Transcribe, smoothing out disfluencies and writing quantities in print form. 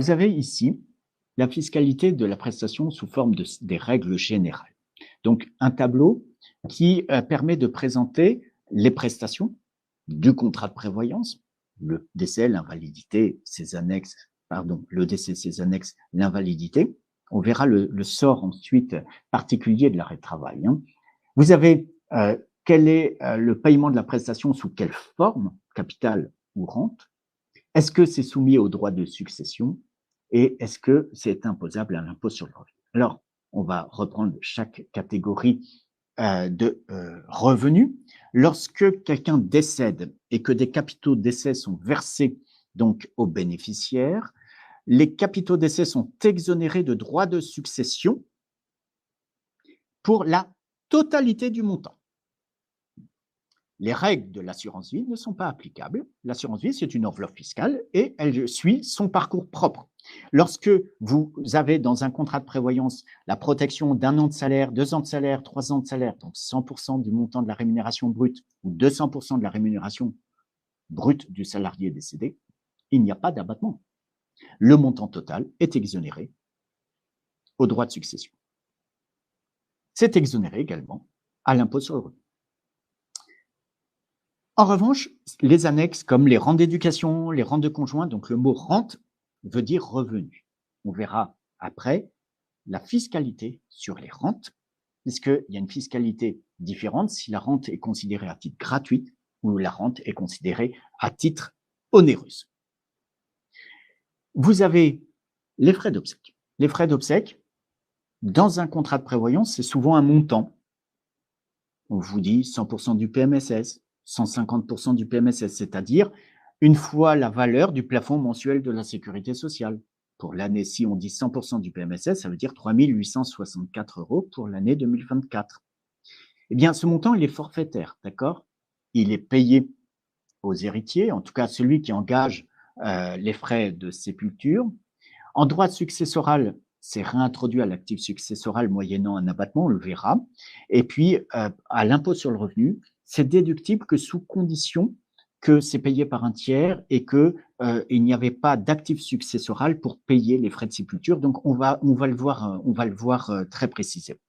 Vous avez ici la fiscalité de la prestation sous forme des règles générales. Donc, un tableau qui permet de présenter les prestations du contrat de prévoyance, le décès, l'invalidité, ses annexes, le décès, ses annexes, l'invalidité. On verra le sort ensuite particulier de l'arrêt de travail. Vous avez quel est le paiement de la prestation sous quelle forme, capital ou rente? Est-ce que c'est soumis au droit de succession et est-ce que c'est imposable à l'impôt sur le revenu? Alors, on va reprendre chaque catégorie de revenus. Lorsque quelqu'un décède et que des capitaux d'essai sont versés donc aux bénéficiaires, les capitaux d'essai sont exonérés de droits de succession pour la totalité du montant. Les règles de l'assurance vie ne sont pas applicables. L'assurance vie, c'est une enveloppe fiscale et elle suit son parcours propre. Lorsque vous avez dans un contrat de prévoyance la protection d'1 an de salaire, 2 ans de salaire, 3 ans de salaire, donc 100% du montant de la rémunération brute ou 200% de la rémunération brute du salarié décédé, il n'y a pas d'abattement. Le montant total est exonéré au droit de succession. C'est exonéré également à l'impôt sur le revenu. En revanche, les annexes comme les rentes d'éducation, les rentes de conjoint, donc le mot rente veut dire revenu. On verra après la fiscalité sur les rentes, puisqu'il y a une fiscalité différente si la rente est considérée à titre gratuit ou la rente est considérée à titre onéreuse. Vous avez les frais d'obsèques. Les frais d'obsèques, dans un contrat de prévoyance, c'est souvent un montant. On vous dit 100% du PMSS, 150% du PMSS, c'est-à-dire une fois la valeur du plafond mensuel de la sécurité sociale. Pour l'année, si on dit 100% du PMSS, ça veut dire 3 864 € pour l'année 2024. Eh bien, ce montant, il est forfaitaire, d'accord? Il est payé aux héritiers, en tout cas celui qui engage les frais de sépulture. En droit successoral, c'est réintroduit à l'actif successoral moyennant un abattement, on le verra. Et puis, à l'impôt sur le revenu, c'est déductible que sous condition que c'est payé par un tiers et qu'il n'y avait pas d'actif successoral pour payer les frais de sépulture. Donc, on va le voir très précisément.